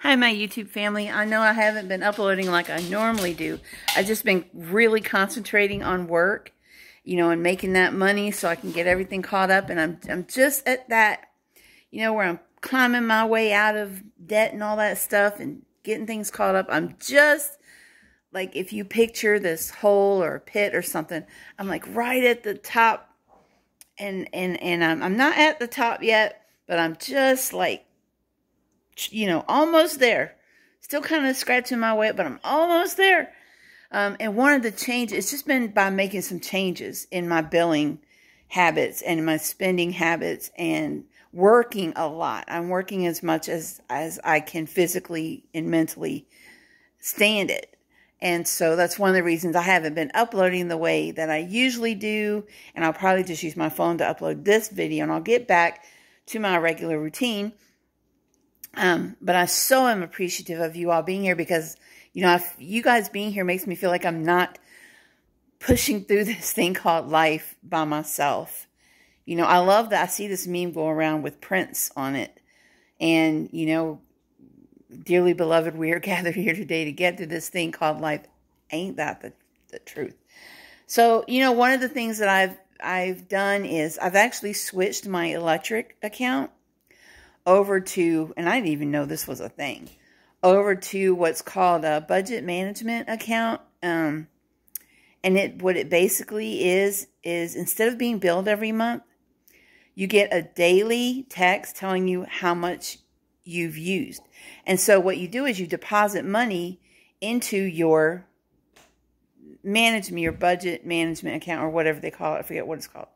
Hi, my YouTube family. I know I haven't been uploading like I normally do. I've just been really concentrating on work, and making that money so I can get everything caught up. And I'm just at that, where I'm climbing my way out of debt and all that stuff and getting things caught up. I'm just like, if you picture this hole or a pit or something, I'm like right at the top, and I'm not at the top yet, but I'm just like, almost there. Still kind of scratching my way, but I'm almost there. And one of the changes, it's just been by making some changes in my billing habits and my spending habits and working a lot. I'm working as much as I can physically and mentally stand it. And so that's one of the reasons I haven't been uploading the way that I usually do. And I'll probably just use my phone to upload this video, and I'll get back to my regular routine. But I so am appreciative of you all being here, because, if you guys being here makes me feel like I'm not pushing through this thing called life by myself. I love that I see this meme go around with Prince on it. And, dearly beloved, we are gathered here today to get through this thing called life. Ain't that the truth? So, one of the things that I've done is I've actually switched my electric account over to, and I didn't even know this was a thing, over to what's called a budget management account. And what it basically is instead of being billed every month, you get a daily text telling you how much you've used. And so what you do is you deposit money into your budget management account, or whatever they call it. I forget what it's called.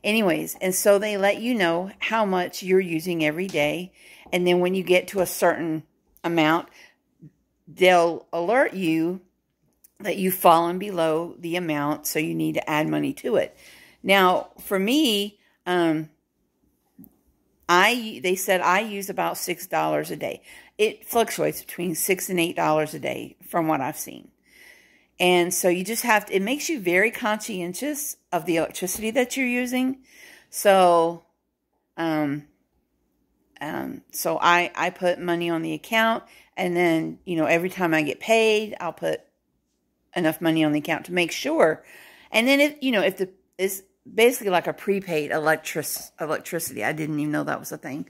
Anyways, and so they let you know how much you're using every day. And then when you get to a certain amount, they'll alert you that you've fallen below the amount, so you need to add money to it. Now, for me, they said I use about $6 a day. It fluctuates between $6 and $8 a day from what I've seen. And so you just have to, it makes you very conscientious of the electricity that you're using. So, so I put money on the account, and then, every time I get paid, I'll put enough money on the account to make sure. And then it's basically like a prepaid electricity. I didn't even know that was a thing.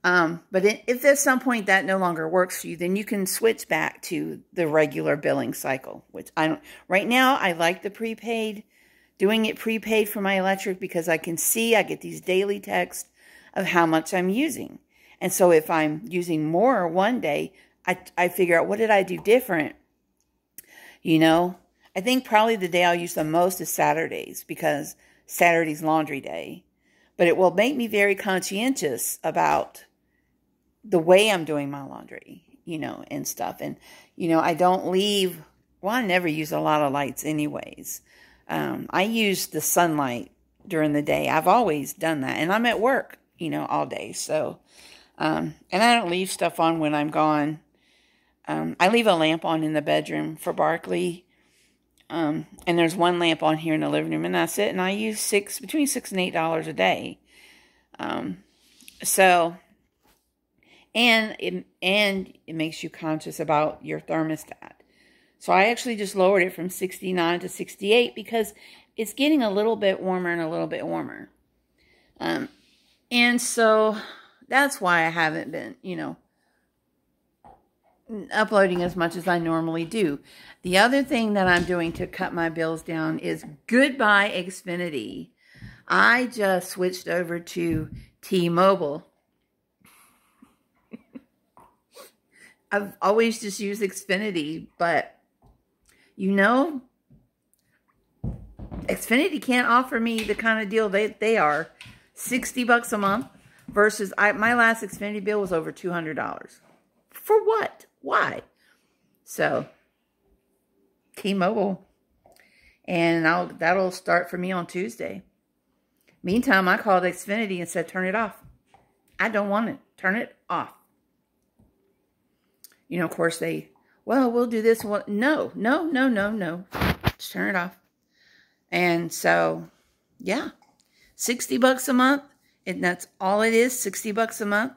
But if at some point that no longer works for you, then you can switch back to the regular billing cycle, which I don't. Right now, I like the prepaid, doing it prepaid for my electric, because I can see, I get these daily texts of how much I'm using. And so if I'm using more one day, I figure out, what did I do different? I think probably the day I'll use the most is Saturdays, because Saturday's laundry day. But it will make me very conscientious about the way I'm doing my laundry, and stuff. And, I don't leave, well, I never use a lot of lights anyways. I use the sunlight during the day. I've always done that. And I'm at work, all day. So, and I don't leave stuff on when I'm gone. I leave a lamp on in the bedroom for Barkley. And there's one lamp on here in the living room, and that's it. And I use between $6 and $8 a day. So, and it makes you conscious about your thermostat. So I actually just lowered it from 69 to 68, because it's getting a little bit warmer and a little bit warmer. And so that's why I haven't been, uploading as much as I normally do. The other thing that I'm doing to cut my bills down is goodbye Xfinity. I just switched over to T-Mobile. I've always just used Xfinity, but Xfinity can't offer me the kind of deal they are. $60 a month versus my last Xfinity bill was over $200. For what? Why? So, T-Mobile. And that'll start for me on Tuesday. Meantime, I called Xfinity and said, turn it off. I don't want it. Turn it off. Of course we'll do this. Well, no. Just turn it off. And so, yeah. $60 a month. And that's all it is, $60 a month.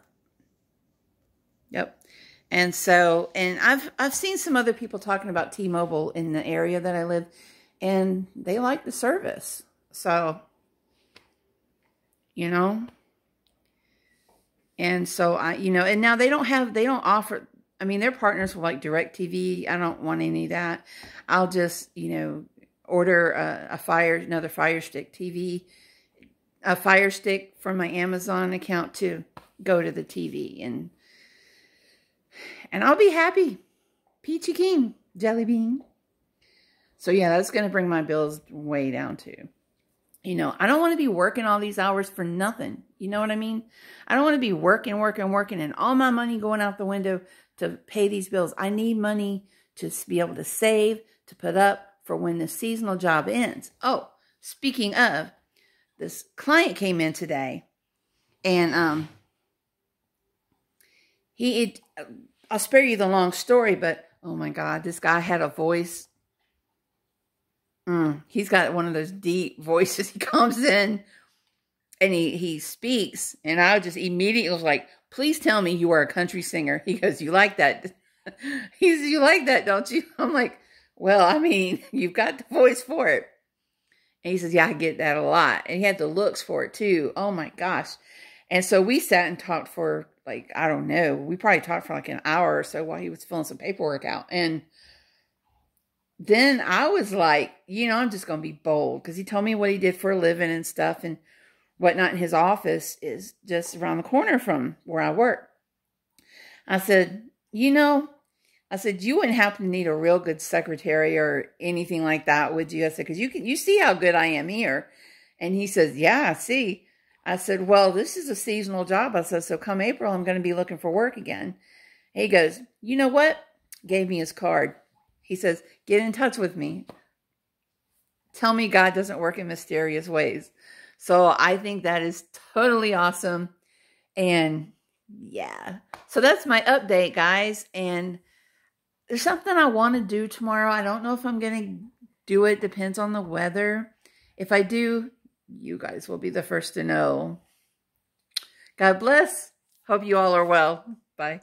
Yep. And so, and I've seen some other people talking about T-Mobile in the area that I live, and they like the service. So, you know, and so and now they don't offer, I mean, they're partners with like DirecTV. I don't want any of that. I'll just, order another Fire Stick TV, a Fire Stick from my Amazon account to go to the TV, and I'll be happy. Peachy Keen, Jelly Bean. So yeah, that's going to bring my bills way down too. I don't want to be working all these hours for nothing. You know what I mean? I don't want to be working, and all my money going out the window to pay these bills. I need money to be able to save, to put up for when the seasonal job ends. Oh, speaking of, this client came in today, and I'll spare you the long story, but oh my God, this guy had a voice. He's got one of those deep voices. He comes in and he speaks, and I just immediately was like, please tell me you are a country singer. He goes, you like that? You like that, don't you? I'm like, well, I mean, you've got the voice for it. And he says, yeah, I get that a lot. And he had the looks for it too. Oh my gosh. And so we sat and talked for like, I don't know, we probably talked for like an hour or so while he was filling some paperwork out. And then I was like, I'm just going to be bold, because he told me what he did for a living and stuff and whatnot. And his office is just around the corner from where I work. I said, you wouldn't happen to need a real good secretary or anything like that, would you? I said, because you see how good I am here. And he says, yeah, I see. I said, well, this is a seasonal job. I said, so come April, I'm going to be looking for work again. He goes, you know what? Gave me his card. He says, get in touch with me. Tell me God doesn't work in mysterious ways. So I think that is totally awesome. And yeah, so that's my update, guys. And there's something I want to do tomorrow. I don't know if I'm going to do it. Depends on the weather. If I do, you guys will be the first to know. God bless. Hope you all are well. Bye.